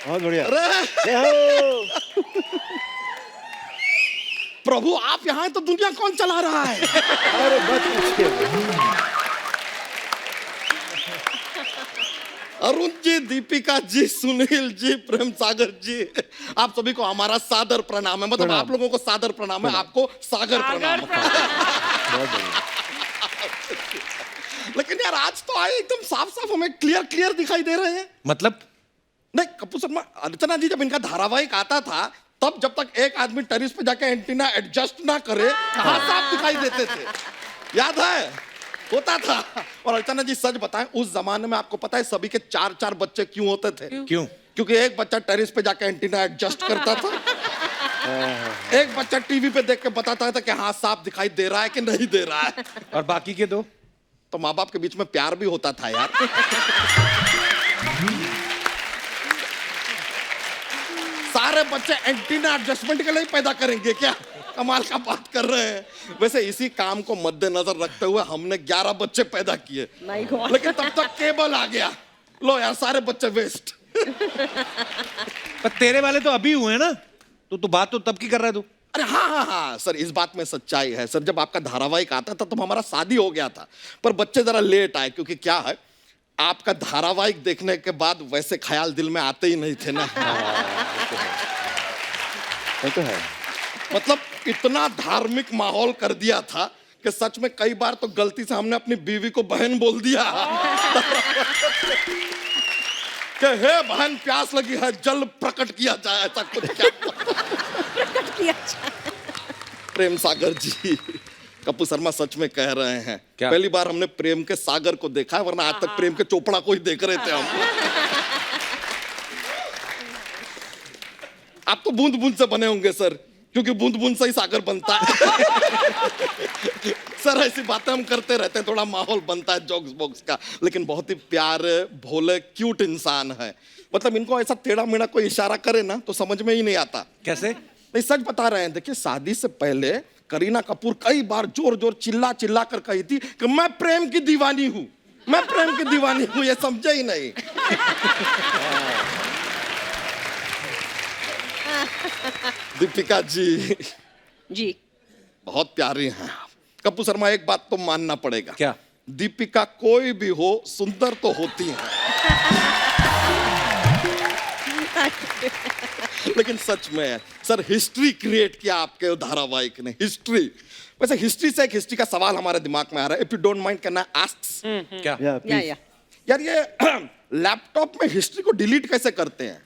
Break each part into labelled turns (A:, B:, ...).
A: बहुत बढ़िया।
B: अरे
A: जय हो।
B: प्रभु आप यहाँ हैं तो दुनिया कौन चला रहा है?
A: अरे बस पूछिए।
B: अरुण जी, दीपिका जी, सुनील जी, प्रेम सागर जी, आप सभी को हमारा सादर प्रणाम है। मतलब
A: प्रणाम।
B: आप लोगों को सादर प्रणाम है, आपको सागर प्रणाम है।
A: बहुत बढ़िया।
B: लेकिन यार आज तो आए एकदम साफ साफ हमें क्लियर दिखाई दे रहे हैं।
C: मतलब
B: नहीं कपूर शर्मा, अर्चना जी जब इनका धारावाहिक आता था तब जब तक एक आदमी टेरिस पे जाके एंटीना एडजस्ट ना करे कहाँ साफ दिखाई देते थे, याद है? होता था। और अर्चना जी सच बताएं, उस जमाने में आपको पता है सभी के 4-4 बच्चे क्यों होते थे?
C: क्यों?
B: क्योंकि एक बच्चा टेरिस पे जाके एंटीना एडजस्ट करता था, एक बच्चा टीवी पे देख के बताता था कि हाँ साफ दिखाई दे रहा है कि नहीं दे रहा है।
C: और बाकी के दो?
B: तो माँ बाप के बीच में प्यार भी होता था यार। सारे बच्चे एंटीना एडजस्टमेंट के लिए पैदा करेंगे क्या? कमाल का बात कर रहे हैं। वैसे इसी काम को मद्देनजर रखते हुए हमने 11 बच्चे पैदा किए, लेकिन तब तक केबल आ गया। लो यार सारे बच्चे वेस्ट।
C: पर तेरे वाले तो अभी हुए ना, तो बात तो तब की कर रहा है तू।
B: अरे हाँ सर, इस बात में सच्चाई है सर। जब आपका धारावाहिक आता था तब हमारा शादी हो गया था, पर बच्चे जरा लेट आए। क्योंकि क्या है, आपका धारावाहिक देखने के बाद वैसे ख्याल दिल में आते ही नहीं थे ना।
A: वो तो है।
B: मतलब इतना धार्मिक माहौल कर दिया था कि सच में कई बार तो गलती से हमने अपनी बीवी को बहन बोल दिया कि हे बहन प्यास लगी है, जल प्रकट किया जाए, ऐसा कुछ क्या? प्रेम सागर जी, कपूर शर्मा सच में कह रहे हैं।
C: क्या?
B: पहली बार हमने प्रेम के सागर को देखा है, वरना आज तक प्रेम के चोपड़ा को ही देख रहे थे हम। आप तो बूंद बूंद से बने होंगे सर, क्योंकि बूंद बूंद से ही सागर बनता है। सर ऐसी बातें हम करते रहते हैं, थोड़ा माहौल बनता है जोक्स बॉक्स का। लेकिन बहुत ही प्यारे भोले क्यूट इंसान है। मतलब इनको ऐसा टेढ़ा मेढ़ा कोई इशारा करे ना तो समझ में ही नहीं आता।
C: कैसे?
B: नहीं सच बता रहे हैं। देखिए शादी से पहले करीना कपूर कई बार जोर जोर चिल्ला चिल्ला कर कही थी कि मैं प्रेम की दीवानी हूं, मैं प्रेम की दीवानी हूं। ये समझे ही नहीं। दीपिका जी
D: जी
B: बहुत प्यारी हैं आप। कपूर शर्मा एक बात तो मानना पड़ेगा।
C: क्या?
B: दीपिका कोई भी हो सुंदर तो होती है। लेकिन सच में सर हिस्ट्री क्रिएट किया आपके धारावाहिक ने, हिस्ट्री। वैसे हिस्ट्री से एक हिस्ट्री का सवाल हमारे दिमाग में आ रहा है। If you don't mind, can I ask?
C: क्या?
A: या
D: या
B: यार ये लैपटॉप में हिस्ट्री को डिलीट कैसे करते हैं?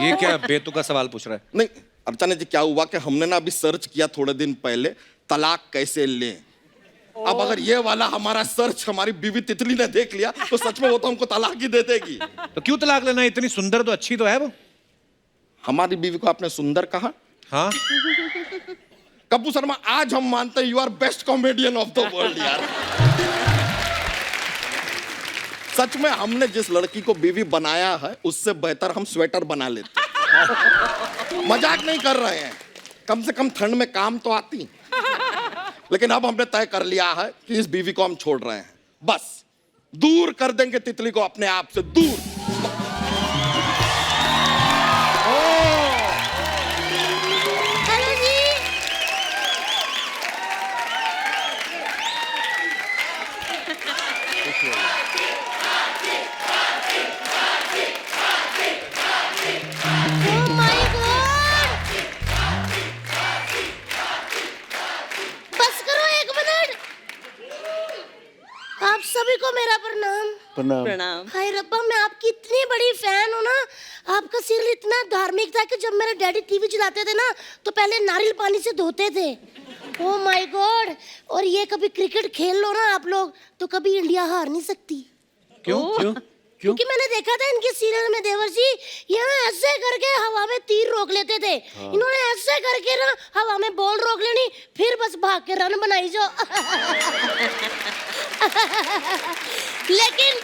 C: ये क्या बेतुका सवाल पूछ रहा है?
B: नहीं अर्चना जी, क्या हुआ कि हमने ना अभी सर्च किया थोड़े दिन पहले, तलाक कैसे लें। अब अगर ये वाला हमारा सर्च हमारी बीवी तितली ने देख लिया तो सच में वो तो हमको तलाक ही दे देगी।
C: तो क्यों तलाक लेना? इतनी सुंदर तो अच्छी तो है वो।
B: हमारी बीवी को आपने सुंदर कहा?
C: हाँ।
B: कपूर शर्मा आज हम मानते हैं you are best comedian of the world यार। सच में हमने जिस लड़की को बीवी बनाया है उससे बेहतर हम स्वेटर बना लेते। मजाक नहीं कर रहे हैं, कम से कम ठंड में काम तो आती। लेकिन अब हमने तय कर लिया है कि इस बीवी को हम छोड़ रहे हैं, बस दूर कर देंगे तितली को अपने आप से दूर।
D: हेलो जी। Oh my God! बस करो 1 मिनट। आप सभी को मेरा प्रणाम।
A: प्रणाम।
D: हाय रब्बा, मैं आपकी इतनी बड़ी फैन हूँ ना। आपका सीरियल इतना धार्मिक था कि जब मेरे डैडी टीवी चलाते थे ना तो पहले नारियल पानी से धोते थे। Oh my God. और ये कभी क्रिकेट खेल लो ना आप लोग तो कभी इंडिया हार नहीं सकती।
C: क्यों? क्यों?
D: क्योंकि मैंने देखा था इनके सीरियल में देवर जी यहाँ ऐसे करके हवा में तीर रोक लेते थे। इन्होंने ऐसे करके ना हवा में बॉल रोक लेनी, फिर बस भाग के रन बनाई जो। लेकिन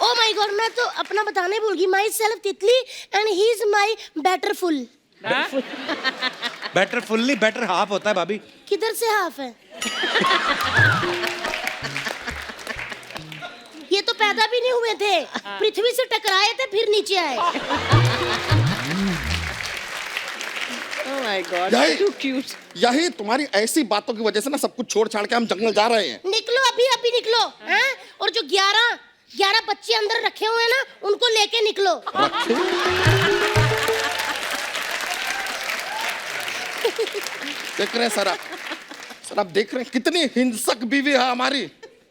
D: ओ माय गॉड, मैं तो अपना बताने भूल गई। माई सेल्फ तितली and he is my better full.
C: Better full नहीं, बेटर हाफ होता है भाभी।
D: किधर से हाफ है? ये तो पैदा भी नहीं हुए थे, पृथ्वी से टकराए थे फिर नीचे आए।
A: Oh my God,
B: यही
A: too cute.
B: यही तुम्हारी ऐसी बातों की वजह से ना सब कुछ छोड़ छाड़ के हम जंगल जा रहे हैं।
D: निकलो अभी अभी निकलो, हैं? और जो 11 बच्चे अंदर रखे हुए हैं ना, उनको लेके निकलो।
B: देख रहे हैं सर आप देख रहे हैं कितनी हिंसक बीवी है हमारी,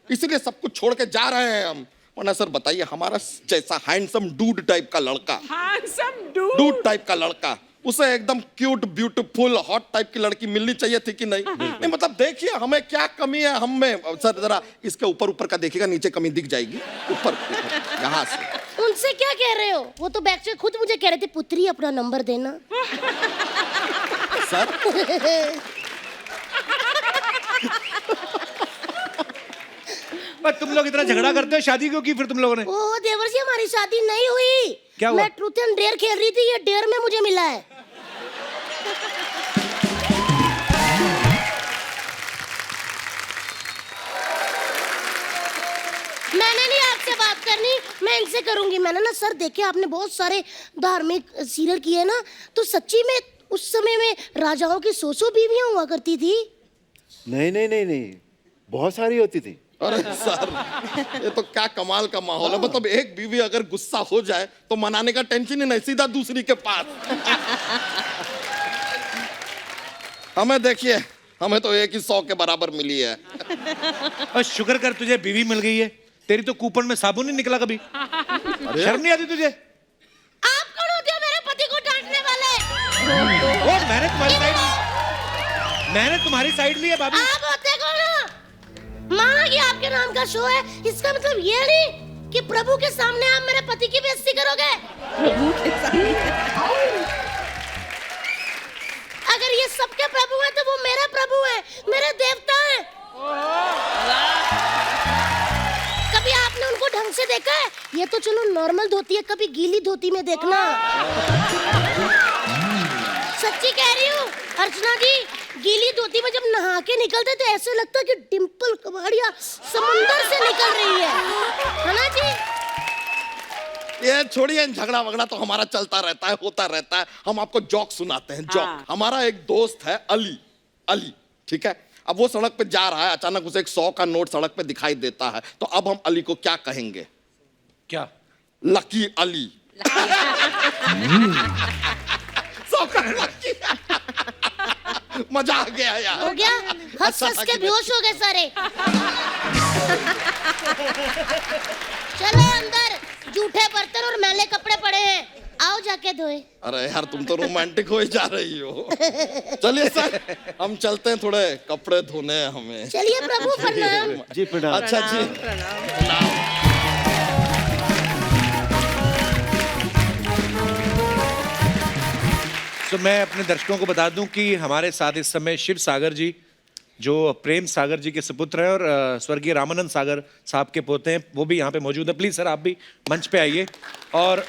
B: इसीलिए सब कुछ छोड़ के जा रहे हैं हम। वरना सर बताइए, हमारा जैसा हैंडसम डूड टाइप का लड़का, डूड टाइप का लड़का, उसे एकदम क्यूट ब्यूटीफुल हॉट टाइप की लड़की मिलनी चाहिए थी कि नहीं? नहीं मतलब देखिए हमें क्या कमी है हम में। सर जरा इसके ऊपर ऊपर का देखिएगा, नीचे कमी दिख जाएगी। ऊपर यहाँ से।
D: उनसे क्या कह रहे हो? वो तो बैक से खुद मुझे कह रहे थे, पुत्री अपना नंबर देना।
B: सर
C: पर तुम लोग इतना झगड़ा करते हो, शादी क्यों की फिर तुम लोगों ने?
D: ओ देवर जी, हमारी शादी नहीं हुई।
C: क्या हुआ?
D: मैं ट्रूथ एंड डेयर खेल रही थी, ये डेयर में मुझे मिला है। मैंने नहीं आपसे बात करनी, मैं इनसे करूंगी। मैंने ना सर देखे, आपने बहुत सारे धार्मिक सीरियल किए ना, तो सच्ची में उस समय में राजाओं की 100 बीवियां हुआ करती थी।
A: नहीं, बहुत सारी होती थी।
B: अरे सर, ये तो क्या कमाल का माहौल है। मतलब एक बीवी अगर गुस्सा हो जाए तो मनाने का टेंशन ही नहीं, सीधा दूसरी के पास। हमें देखिए, हमें तो एक ही 100 के बराबर मिली है।
C: और शुक्र कर तुझे बीवी मिल गई है, तेरी तो कूपन में साबुन नहीं निकला कभी। शर्म नहीं आती तुझे?
D: आप कौन होते हो मेरे पति को डांटने वाले?
C: ओ, मैंने तुम्हारी साइड ली है भाभी।
D: आप होते कौन हो? माना कि आपके नाम का शो है, इसका मतलब ये नहीं कि प्रभु के सामने आप मेरे पति की बेइज्जती करोगे। अगर ये सबके प्रभु हैं तो वो मेरे प्रभु हैं, मेरे देवता हैं। कभी आपने उनको ढंग से देखा है? ये तो चलो नॉर्मल धोती है, कभी गीली धोती में देखना। सच्ची कह रही हूँ अर्चना जी, गीली धोती में जब नहा के निकलते तो ऐसे लगता है कि डिंपल कबाड़िया समुंदर से निकल रही है ना जी?
B: ये छोड़िए, झगड़ा वगड़ा तो हमारा चलता रहता है, होता रहता है। हम आपको जोक सुनाते हैं, जोक। हमारा एक दोस्त है अली, ठीक है? अब वो सड़क पे जा रहा है, अचानक उसे एक 100 का नोट सड़क पे दिखाई देता है, तो अब हम अली को क्या कहेंगे?
C: क्या?
B: लकी अली। 100 का लकी। मजा आ गया यार।
D: हो गया? हंस हंस के बेहोश हो गए सारे। चलो अंदर, जूठे बर्तन और मैले कपड़े पड़े हैं, आओ जाके धोए।
B: अरे यार, तुम तो रोमांटिक हो जा रही हो। चलिए सर, हम चलते हैं, थोड़े कपड़े धोने हैं हमें।
D: चलिए प्रभु, प्रणाम।
A: जी प्रणाम।
B: अच्छा जी,
A: प्रणाम।
C: तो मैं अपने दर्शकों को बता दूं कि हमारे साथ इस समय शिव सागर जी, जो प्रेम सागर जी के सुपुत्र हैं और स्वर्गीय रामानंद सागर साहब के पोते हैं, वो भी यहाँ पे मौजूद है। प्लीज सर आप भी मंच पे आइए। और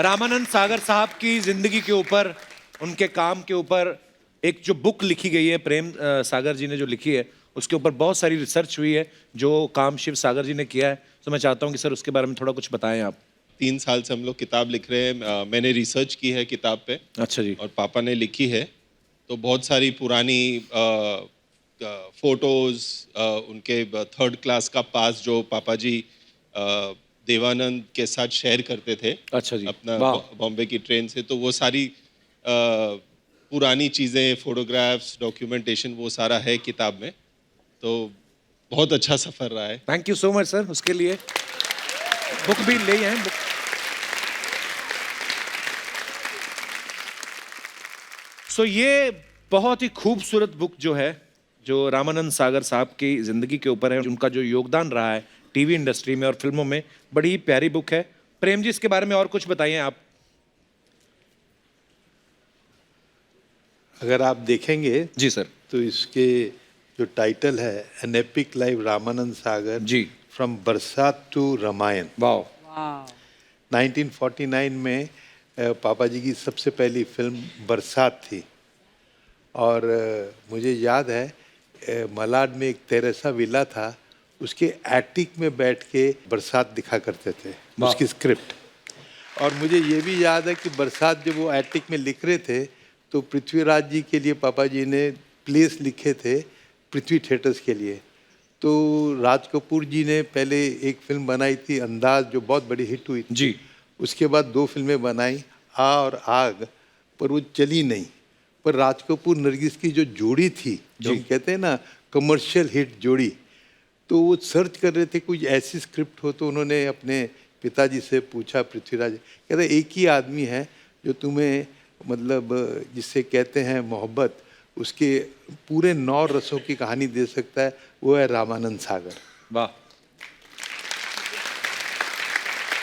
C: रामानंद सागर साहब की जिंदगी के ऊपर, उनके काम के ऊपर एक जो बुक लिखी गई है, प्रेम सागर जी ने जो लिखी है, उसके ऊपर बहुत सारी रिसर्च हुई है, जो काम शिव सागर जी ने किया है। तो मैं चाहता हूँ कि सर उसके बारे में थोड़ा कुछ बताएं आप।
E: 3 साल से हम लोग किताब लिख रहे हैं। मैंने रिसर्च की है किताब पे।
C: अच्छा जी।
E: और पापा ने लिखी है, तो बहुत सारी पुरानी फोटोज, उनके 3rd क्लास का पास जो पापा जी देवानंद के साथ शेयर करते थे।
C: अच्छा जी।
E: अपना बॉम्बे की ट्रेन से, तो वो सारी पुरानी चीज़ें, फोटोग्राफ्स, डॉक्यूमेंटेशन, वो सारा है किताब में। तो बहुत अच्छा सफ़र रहा है।
C: Thank you so much sir उसके लिए। बुक भी ले आए बुक। सो ये बहुत ही खूबसूरत बुक जो है, जो रामानंद सागर साहब की जिंदगी के ऊपर है, उनका जो योगदान रहा है टीवी इंडस्ट्री में और फिल्मों में, बड़ी ही प्यारी बुक है। प्रेम जी इसके बारे में और कुछ बताइए आप।
F: अगर आप देखेंगे
C: जी सर,
F: तो इसके जो टाइटल है, an epic life Ramanand Sagar
C: ji,
F: from Barsaat to Ramayan.
C: वाह।
F: 1949 में पापा जी की सबसे पहली फिल्म बरसात थी। और मुझे याद है मलाड में एक तेरेसा विला था, उसके एटिक में बैठ के बरसात दिखा करते थे, उसकी स्क्रिप्ट। और मुझे ये भी याद है कि बरसात जब वो एटिक में लिख रहे थे तो पृथ्वीराज जी के लिए पापा जी ने प्लेस लिखे थे पृथ्वी थिएटर्स के लिए। तो राज कपूर जी ने पहले एक फिल्म बनाई थी अंदाज, जो बहुत बड़ी हिट हुई थी
C: जी।
F: उसके बाद 2 फिल्में बनाई, आ और आग, पर वो चली नहीं। पर राज कपूर नरगिस की जो जोड़ी थी, जो हम कहते हैं ना कमर्शियल हिट जोड़ी, तो वो सर्च कर रहे थे कुछ ऐसी स्क्रिप्ट हो। तो उन्होंने अपने पिताजी से पूछा, पृथ्वीराज, कहते एक ही आदमी है जो तुम्हें मतलब जिससे कहते हैं मोहब्बत, उसके पूरे 9 रसों की कहानी दे सकता है, वो है रामानंद सागर।
C: वाह।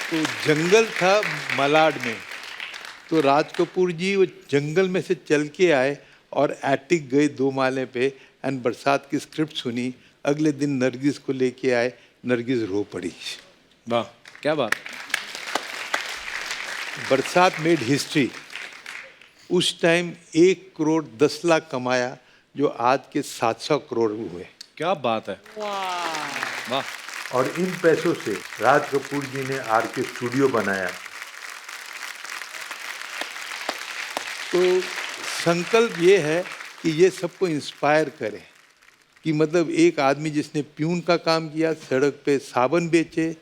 F: तो जंगल था मलाड में, तो राज कपूर जी वो जंगल में से चल के आए और एटिक गए 2 माले पे एंड बरसात की स्क्रिप्ट सुनी। अगले दिन नरगिस को लेके आए, नरगिस रो पड़ी।
C: वाह, क्या बात।
F: बरसात मेड हिस्ट्री। उस टाइम 1 करोड़ 10 लाख कमाया, जो आज के 700 करोड़ हुए।
C: क्या बात है। वाह।
F: और इन पैसों से राज कपूर जी ने आर के स्टूडियो बनाया। तो संकल्प ये है कि ये सबको इंस्पायर करे, कि मतलब एक आदमी जिसने प्यून का काम किया, सड़क पे साबन बेचे,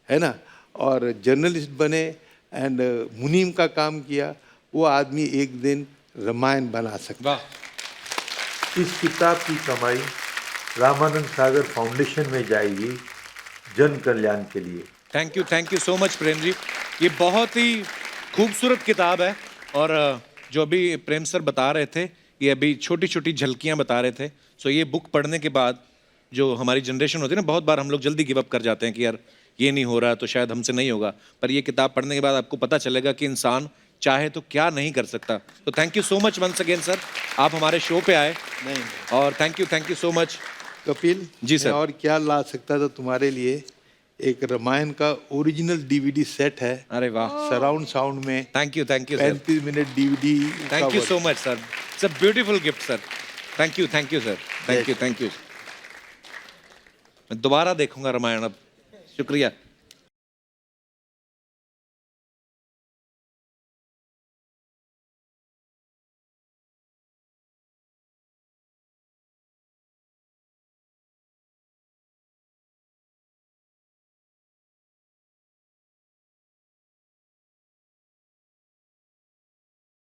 F: है ना, और जर्नलिस्ट बने एंड मुनीम का काम किया, वो आदमी एक दिन रामायण बना सकता।
C: वाह।
F: इस किताब की कमाई रामानंद सागर फाउंडेशन में जाएगी, जन कल्याण के लिए।
C: Thank you so much Prem ji. ये बहुत ही खूबसूरत किताब है। और जो अभी प्रेम सर बता रहे थे, ये अभी छोटी छोटी झलकियां बता रहे थे। सो ये बुक पढ़ने के बाद जो हमारी जनरेशन होती है ना, बहुत बार हम लोग जल्दी गिव अप कर जाते हैं कि यार ये नहीं हो रहा तो शायद हमसे नहीं होगा। पर ये किताब पढ़ने के बाद आपको पता चलेगा कि इंसान चाहे तो क्या नहीं कर सकता। तो thank you so much once again sir, आप हमारे शो पे आए।
F: नहीं,
C: और thank you so much
F: Kapil
C: ji sir.
F: मैं और क्या ला सकता था तुम्हारे लिए। एक रामायण का ओरिजिनल डीवीडी सेट है।
C: अरे वाह।
F: सराउंड साउंड में।
C: Thank you sir.
F: 35 minute DVD.
C: Thank you so much sir. It's a beautiful gift sir. Thank you sir. Thank you. मैं दोबारा देखूंगा रामायण अब। शुक्रिया।